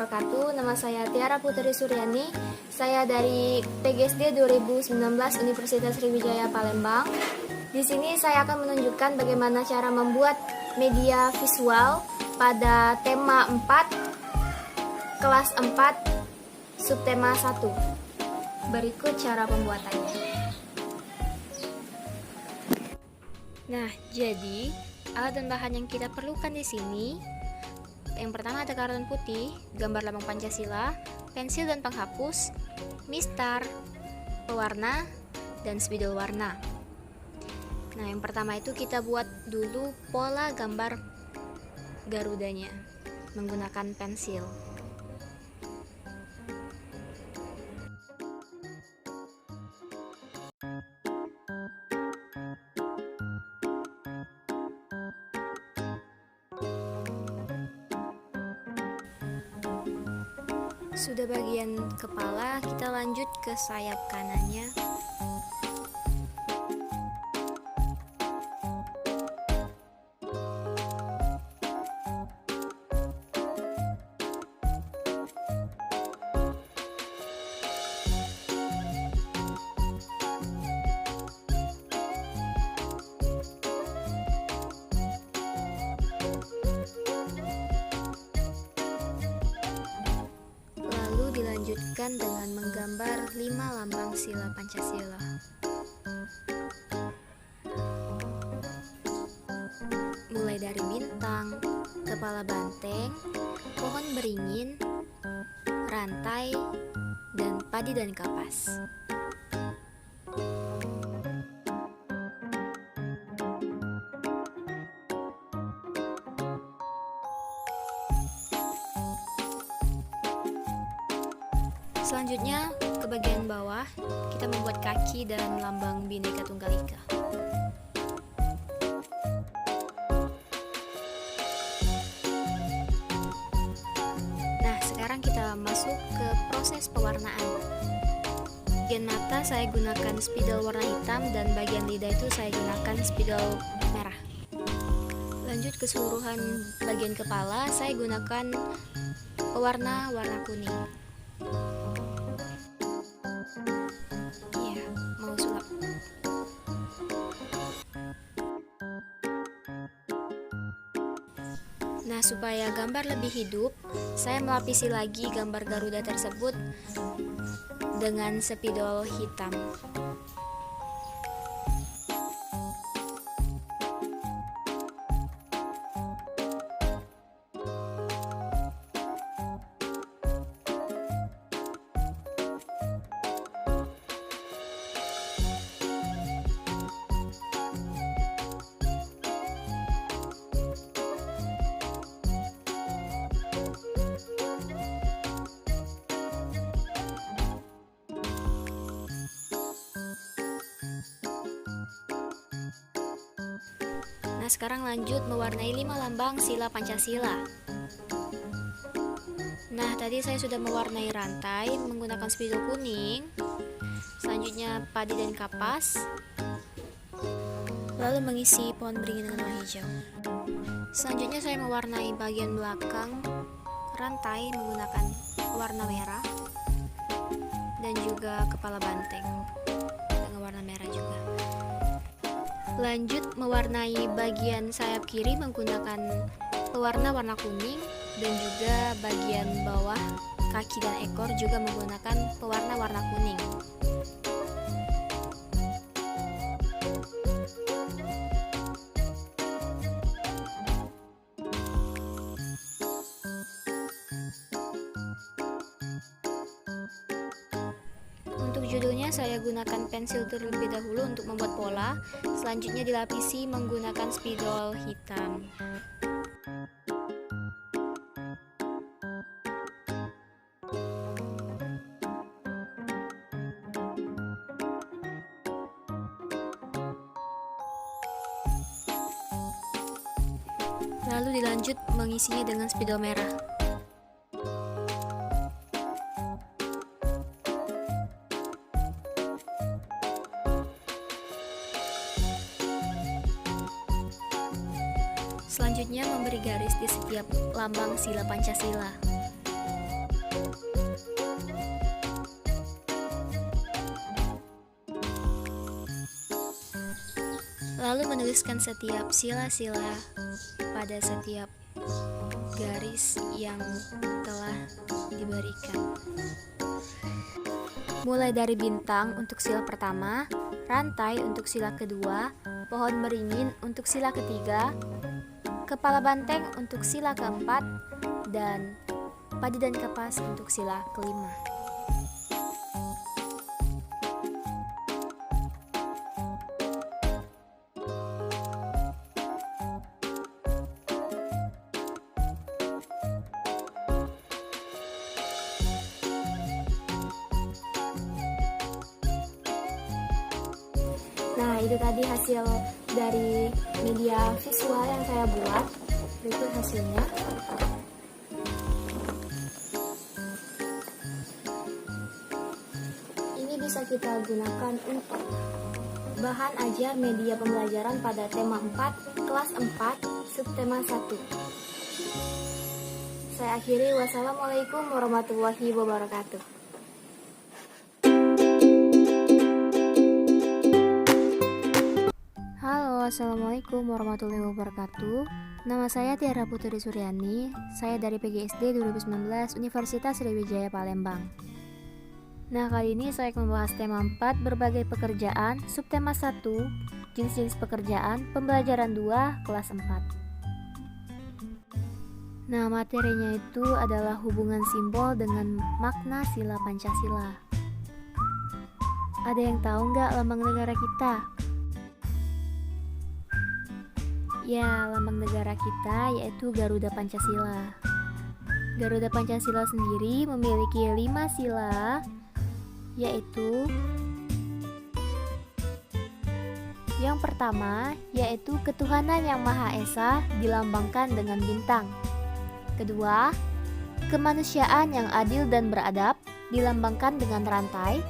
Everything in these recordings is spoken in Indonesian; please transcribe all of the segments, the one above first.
wabarakatuh. Nama saya Tiara Putri Suryani. Saya dari PGSD 2019 Universitas Sriwijaya Palembang. Di sini saya akan menunjukkan bagaimana cara membuat media visual pada tema 4, kelas 4, subtema 1. Berikut cara pembuatannya. Nah, jadi alat dan bahan yang kita perlukan di sini, yang pertama ada karton putih, gambar lambang Pancasila, pensil dan penghapus, mistar, pewarna, dan spidol warna. Nah, yang pertama itu kita buat dulu pola gambar Garudanya menggunakan pensil. Sudah bagian kepala, kita lanjut ke sayap kanannya. Dilanjutkan dengan menggambar 5 lambang sila Pancasila. Mulai dari bintang, kepala banteng, pohon beringin, rantai, dan padi dan kapas. Selanjutnya ke bagian bawah kita membuat kaki dan lambang Bhinneka Tunggal Ika. Nah, sekarang kita masuk ke proses pewarnaan. Bagian mata saya gunakan spidol warna hitam dan bagian lidah itu saya gunakan spidol merah. Lanjut keseluruhan bagian kepala saya gunakan pewarna warna kuning. Nah, supaya gambar lebih hidup, saya melapisi lagi gambar Garuda tersebut dengan spidol hitam. Nah, sekarang lanjut mewarnai 5 lambang sila Pancasila. Nah, tadi saya sudah mewarnai rantai menggunakan spidol kuning. Selanjutnya padi dan kapas. Lalu mengisi pohon beringin dengan warna hijau. Selanjutnya saya mewarnai bagian belakang rantai menggunakan warna merah dan juga kepala banteng dengan warna merah juga. Lanjut mewarnai bagian sayap kiri menggunakan pewarna warna kuning dan juga bagian bawah kaki dan ekor juga menggunakan pewarna warna kuning. Untuk judulnya saya gunakan pensil terlebih dahulu untuk membuat pola, selanjutnya dilapisi menggunakan spidol hitam. Lalu dilanjut mengisinya dengan spidol merah. Selanjutnya memberi garis di setiap lambang sila Pancasila. lalu menuliskan setiap sila-sila pada setiap garis yang telah diberikan. Mulai dari bintang untuk sila pertama, rantai untuk sila kedua, pohon beringin untuk sila ketiga, kepala banteng untuk sila keempat, dan padi dan kapas untuk sila kelima. Nah, itu tadi hasil dari media visual yang saya buat. Berikut hasilnya. Ini bisa kita gunakan untuk bahan ajar media pembelajaran pada tema 4, kelas 4, subtema 1. Saya akhiri, wassalamualaikum warahmatullahi wabarakatuh. Halo, assalamualaikum warahmatullahi wabarakatuh. Nama saya Tiara Putri Suryani. Saya dari PGSD 2019 Universitas Sriwijaya Palembang. Nah, kali ini saya akan membahas tema 4, berbagai pekerjaan, subtema 1, jenis-jenis pekerjaan, pembelajaran 2, kelas 4. Nah, materinya itu adalah hubungan simbol dengan makna sila Pancasila. Ada yang tahu nggak lambang negara kita? Ya, lambang negara kita yaitu Garuda Pancasila. Garuda Pancasila sendiri memiliki 5 sila, yaitu yang pertama yaitu ketuhanan yang Maha Esa dilambangkan dengan bintang. Kedua, kemanusiaan yang adil dan beradab dilambangkan dengan rantai.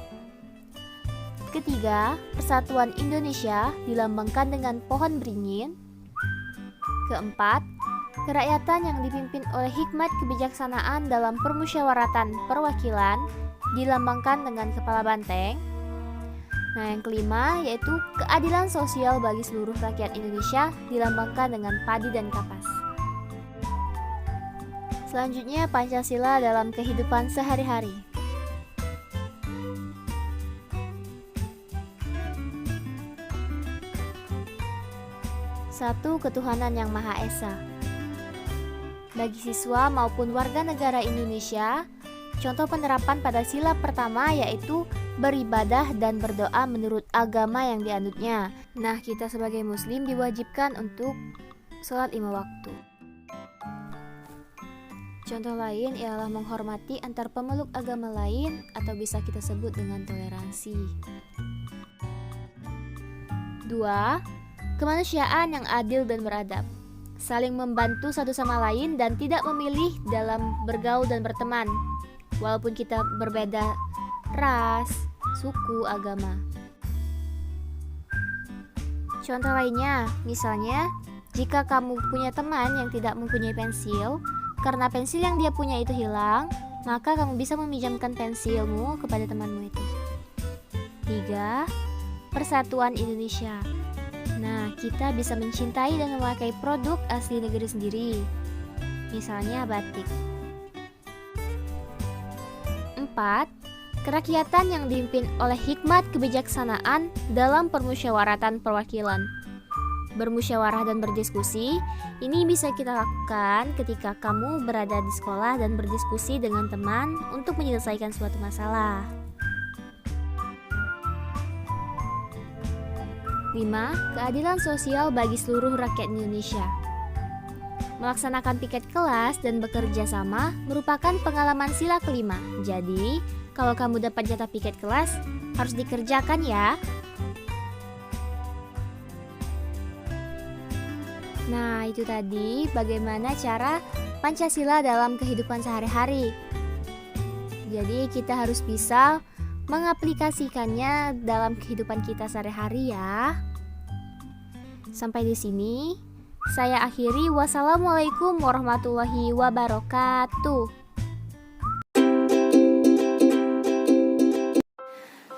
Ketiga, persatuan Indonesia dilambangkan dengan pohon beringin. Keempat, kerakyatan yang dipimpin oleh hikmat kebijaksanaan dalam permusyawaratan perwakilan dilambangkan dengan kepala banteng. Nah, yang kelima yaitu keadilan sosial bagi seluruh rakyat Indonesia dilambangkan dengan padi dan kapas. Selanjutnya, Pancasila dalam kehidupan sehari-hari. Satu, ketuhanan yang Maha Esa. Bagi siswa maupun warga negara Indonesia, contoh penerapan pada sila pertama yaitu beribadah dan berdoa menurut agama yang dianutnya. Nah, kita sebagai muslim diwajibkan untuk sholat 5 waktu. Contoh lain ialah menghormati antar pemeluk agama lain atau bisa kita sebut dengan toleransi. 2. Kemanusiaan yang adil dan beradab, saling membantu satu sama lain dan tidak memilih dalam bergaul dan berteman, walaupun kita berbeda ras, suku, agama. Contoh lainnya, misalnya, jika kamu punya teman yang tidak mempunyai pensil, karena pensil yang dia punya itu hilang, maka kamu bisa meminjamkan pensilmu kepada temanmu itu. 3. Persatuan Indonesia. Nah, kita bisa mencintai dan memakai produk asli negeri sendiri, misalnya batik. 4. Kerakyatan yang dipimpin oleh hikmat kebijaksanaan dalam permusyawaratan perwakilan. Bermusyawarah dan berdiskusi, ini bisa kita lakukan ketika kamu berada di sekolah dan berdiskusi dengan teman untuk menyelesaikan suatu masalah. 5. Keadilan sosial bagi seluruh rakyat Indonesia. Melaksanakan piket kelas dan bekerja sama merupakan pengalaman sila kelima. Jadi, kalau kamu dapat jatah piket kelas, harus dikerjakan ya. Nah, itu tadi bagaimana cara Pancasila dalam kehidupan sehari-hari. Jadi, kita harus bisa mengaplikasikannya dalam kehidupan kita sehari-hari ya. Sampai di sini saya akhiri. Wassalamualaikum warahmatullahi wabarakatuh.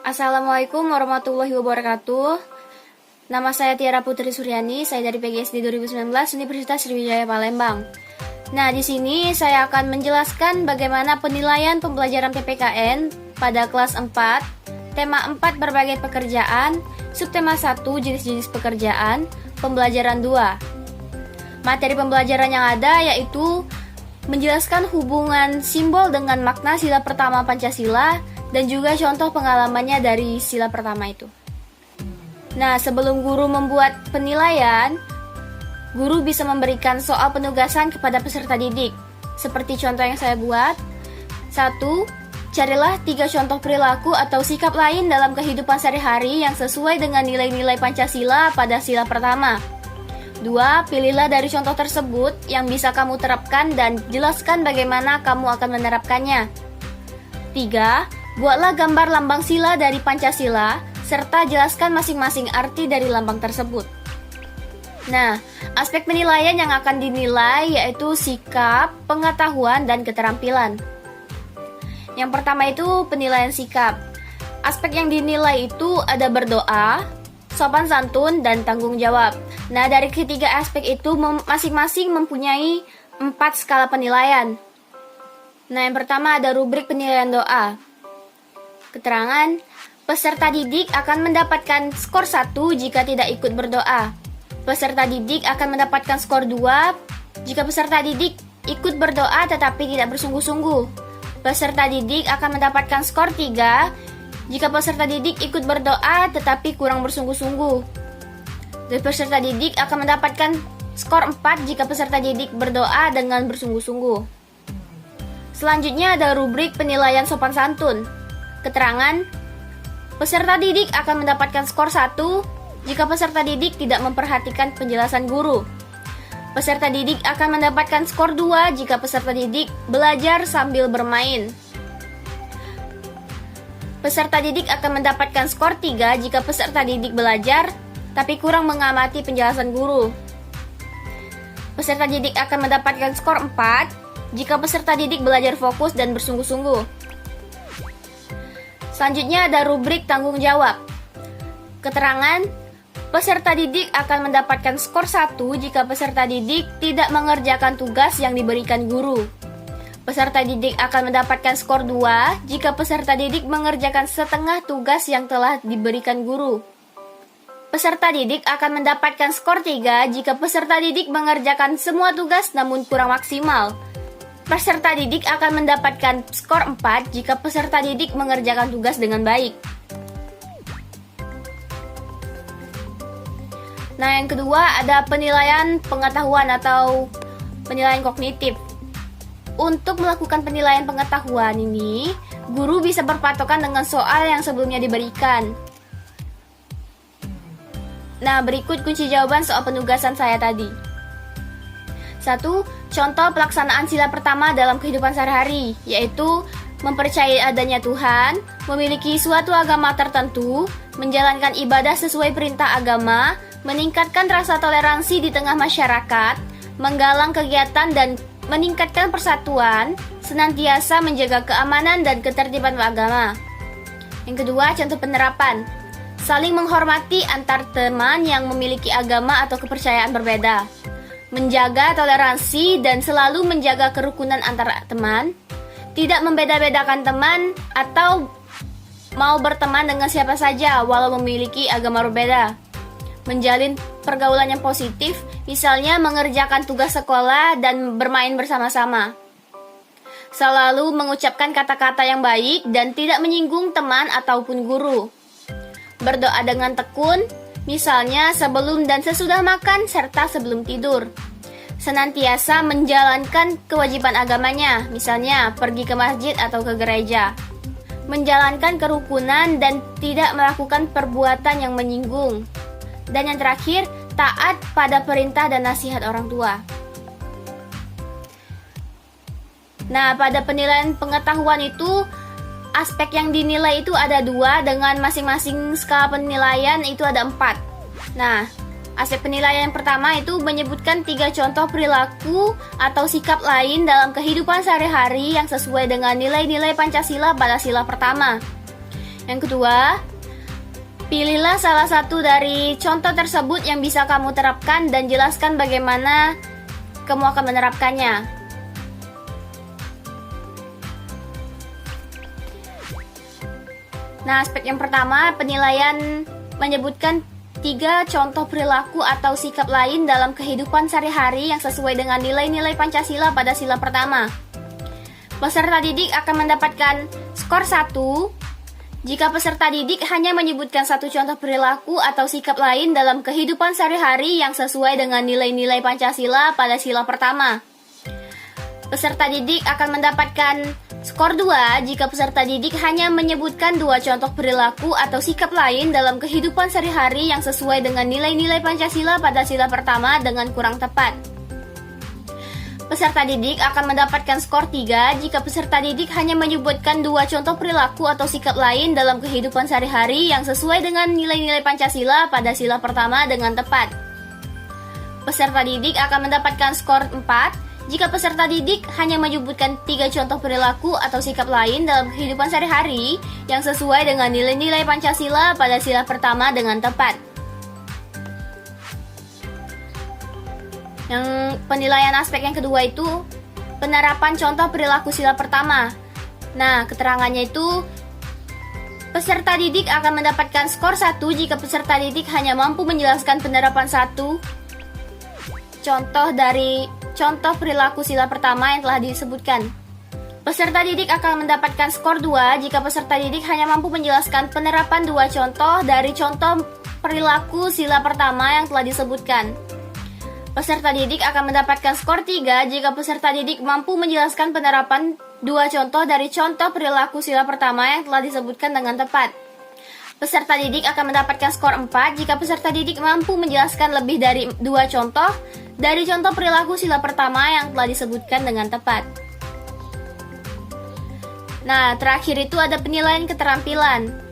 Assalamualaikum warahmatullahi wabarakatuh. Nama saya Tiara Putri Suryani, saya dari PGSD 2019 Universitas Sriwijaya Palembang. Nah, di sini saya akan menjelaskan bagaimana penilaian pembelajaran PPKN pada kelas 4, tema 4 berbagai pekerjaan, subtema 1 jenis-jenis pekerjaan, pembelajaran 2. Materi pembelajaran yang ada yaitu menjelaskan hubungan simbol dengan makna sila pertama Pancasila dan juga contoh pengalamannya dari sila pertama itu. Nah, sebelum guru membuat penilaian, guru bisa memberikan soal penugasan kepada peserta didik. Seperti contoh yang saya buat. 1. Carilah 3 contoh perilaku atau sikap lain dalam kehidupan sehari-hari yang sesuai dengan nilai-nilai Pancasila pada sila pertama. 2. Pilihlah dari contoh tersebut yang bisa kamu terapkan dan jelaskan bagaimana kamu akan menerapkannya. 3. Buatlah gambar lambang sila dari Pancasila, serta jelaskan masing-masing arti dari lambang tersebut. Nah, aspek penilaian yang akan dinilai yaitu sikap, pengetahuan, dan keterampilan. Yang pertama itu penilaian sikap. Aspek yang dinilai itu ada berdoa, sopan santun, dan tanggung jawab. Nah, dari ketiga aspek itu masing-masing mempunyai 4 skala penilaian. Nah, yang pertama ada rubrik penilaian doa. Keterangan, peserta didik akan mendapatkan skor 1 jika tidak ikut berdoa. Peserta didik akan mendapatkan skor 2 jika peserta didik ikut berdoa tetapi tidak bersungguh-sungguh. Peserta didik akan mendapatkan skor 3 jika peserta didik ikut berdoa tetapi kurang bersungguh-sungguh. Dan peserta didik akan mendapatkan skor 4 jika peserta didik berdoa dengan bersungguh-sungguh. Selanjutnya ada rubrik penilaian sopan santun. Keterangan, peserta didik akan mendapatkan skor 1 jika peserta didik tidak memperhatikan penjelasan guru. Peserta didik akan mendapatkan skor 2 jika peserta didik belajar sambil bermain. Peserta didik akan mendapatkan skor 3 jika peserta didik belajar tapi kurang mengamati penjelasan guru. Peserta didik akan mendapatkan skor 4 jika peserta didik belajar fokus dan bersungguh-sungguh. Selanjutnya ada rubrik tanggung jawab. Keterangan, peserta didik akan mendapatkan skor 1 jika peserta didik tidak mengerjakan tugas yang diberikan guru. Peserta didik akan mendapatkan skor 2 jika peserta didik mengerjakan setengah tugas yang telah diberikan guru. Peserta didik akan mendapatkan skor 3 jika peserta didik mengerjakan semua tugas namun kurang maksimal. Peserta didik akan mendapatkan skor 4 jika peserta didik mengerjakan tugas dengan baik. Nah, yang kedua ada penilaian pengetahuan atau penilaian kognitif. Untuk melakukan penilaian pengetahuan ini, guru bisa berpatokan dengan soal yang sebelumnya diberikan. Nah, berikut kunci jawaban soal penugasan saya tadi. 1. Contoh pelaksanaan sila pertama dalam kehidupan sehari-hari, yaitu mempercayai adanya Tuhan, memiliki suatu agama tertentu, menjalankan ibadah sesuai perintah agama, meningkatkan rasa toleransi di tengah masyarakat, menggalang kegiatan dan meningkatkan persatuan, senantiasa menjaga keamanan dan ketertiban agama. Yang kedua, contoh penerapan. Saling menghormati antar teman yang memiliki agama atau kepercayaan berbeda. Menjaga toleransi dan selalu menjaga kerukunan antar teman, tidak membeda-bedakan teman atau mau berteman dengan siapa saja walau memiliki agama berbeda. Menjalin pergaulan yang positif, misalnya mengerjakan tugas sekolah dan bermain bersama-sama. Selalu mengucapkan kata-kata yang baik dan tidak menyinggung teman ataupun guru. Berdoa dengan tekun, misalnya sebelum dan sesudah makan serta sebelum tidur. Senantiasa menjalankan kewajiban agamanya, misalnya pergi ke masjid atau ke gereja. Menjalankan kerukunan dan tidak melakukan perbuatan yang menyinggung. Dan yang terakhir, taat pada perintah dan nasihat orang tua. Nah, pada penilaian pengetahuan itu, aspek yang dinilai itu ada 2, dengan masing-masing skala penilaian itu ada 4. Nah, aspek penilaian yang pertama itu menyebutkan 3 contoh perilaku atau sikap lain dalam kehidupan sehari-hari yang sesuai dengan nilai-nilai Pancasila pada sila pertama. Yang kedua, Pilihlah salah satu dari contoh tersebut yang bisa kamu terapkan dan jelaskan bagaimana kamu akan menerapkannya. Nah, aspek yang pertama, penilaian menyebutkan 3 contoh perilaku atau sikap lain dalam kehidupan sehari-hari yang sesuai dengan nilai-nilai Pancasila pada sila pertama. Peserta didik akan mendapatkan skor 1 jika peserta didik hanya menyebutkan 1 contoh perilaku atau sikap lain dalam kehidupan sehari-hari yang sesuai dengan nilai-nilai Pancasila pada sila pertama. Peserta didik akan mendapatkan skor 2 jika peserta didik hanya menyebutkan 2 contoh perilaku atau sikap lain dalam kehidupan sehari-hari yang sesuai dengan nilai-nilai Pancasila pada sila pertama dengan kurang tepat. Peserta didik akan mendapatkan skor 3 jika peserta didik hanya menyebutkan 2 contoh perilaku atau sikap lain dalam kehidupan sehari-hari yang sesuai dengan nilai-nilai Pancasila pada sila pertama dengan tepat. Peserta didik akan mendapatkan skor 4 jika peserta didik hanya menyebutkan 3 contoh perilaku atau sikap lain dalam kehidupan sehari-hari yang sesuai dengan nilai-nilai Pancasila pada sila pertama dengan tepat. Yang penilaian aspek yang kedua itu penerapan contoh perilaku sila pertama. Nah, keterangannya itu peserta didik akan mendapatkan skor 1 jika peserta didik hanya mampu menjelaskan penerapan 1 contoh dari contoh perilaku sila pertama yang telah disebutkan. Peserta didik akan mendapatkan skor 2 jika peserta didik hanya mampu menjelaskan penerapan 2 contoh dari contoh perilaku sila pertama yang telah disebutkan. Peserta didik akan mendapatkan skor 3 jika peserta didik mampu menjelaskan penerapan 2 contoh dari contoh perilaku sila pertama yang telah disebutkan dengan tepat. Peserta didik akan mendapatkan skor 4 jika peserta didik mampu menjelaskan lebih dari 2 contoh dari contoh perilaku sila pertama yang telah disebutkan dengan tepat. Nah, terakhir itu ada penilaian keterampilan.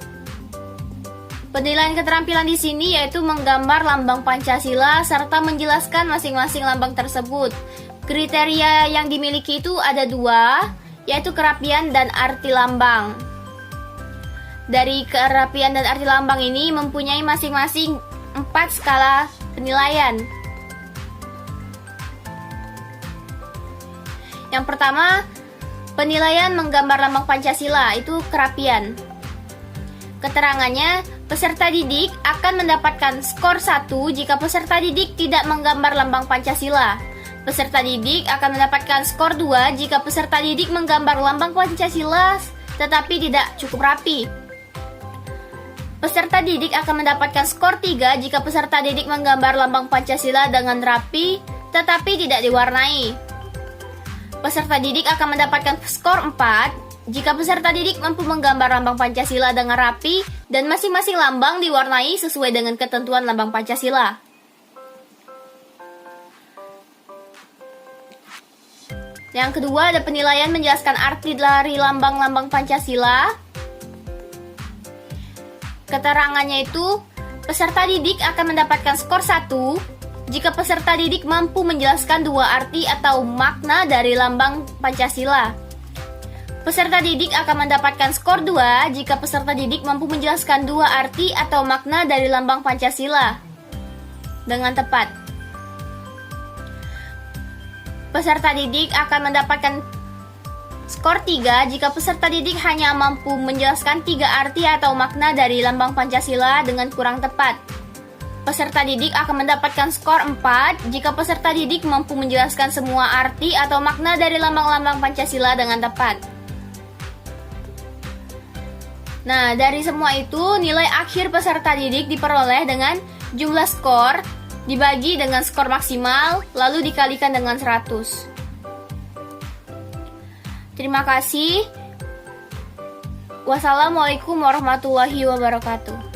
Penilaian keterampilan di sini yaitu menggambar lambang Pancasila serta menjelaskan masing-masing lambang tersebut. Kriteria yang dimiliki itu ada 2, yaitu kerapian dan arti lambang. Dari kerapian dan arti lambang ini mempunyai masing-masing 4 skala penilaian. Yang pertama, penilaian menggambar lambang Pancasila, itu kerapian. Keterangannya, peserta didik akan mendapatkan skor 1 jika peserta didik tidak menggambar lambang Pancasila. Peserta didik akan mendapatkan skor 2 jika peserta didik menggambar lambang Pancasila tetapi tidak cukup rapi. Peserta didik akan mendapatkan skor 3 jika peserta didik menggambar lambang Pancasila dengan rapi tetapi tidak diwarnai. Peserta didik akan mendapatkan skor 4 jika peserta didik mampu menggambar lambang Pancasila dengan rapi dan masing-masing lambang diwarnai sesuai dengan ketentuan lambang Pancasila. Yang kedua ada penilaian menjelaskan arti dari lambang-lambang Pancasila. Keterangannya itu, peserta didik akan mendapatkan skor 1 jika peserta didik mampu menjelaskan 2 arti atau makna dari lambang Pancasila. Peserta didik akan mendapatkan skor 2 jika peserta didik mampu menjelaskan 2 arti atau makna dari lambang Pancasila dengan tepat. Peserta didik akan mendapatkan skor 3 jika peserta didik hanya mampu menjelaskan 3 arti atau makna dari lambang Pancasila dengan kurang tepat. Peserta didik akan mendapatkan skor 4 jika peserta didik mampu menjelaskan semua arti atau makna dari lambang-lambang Pancasila dengan tepat. Nah, dari semua itu, nilai akhir peserta didik diperoleh dengan jumlah skor dibagi dengan skor maksimal, lalu dikalikan dengan 100. Terima kasih. Wassalamualaikum warahmatullahi wabarakatuh.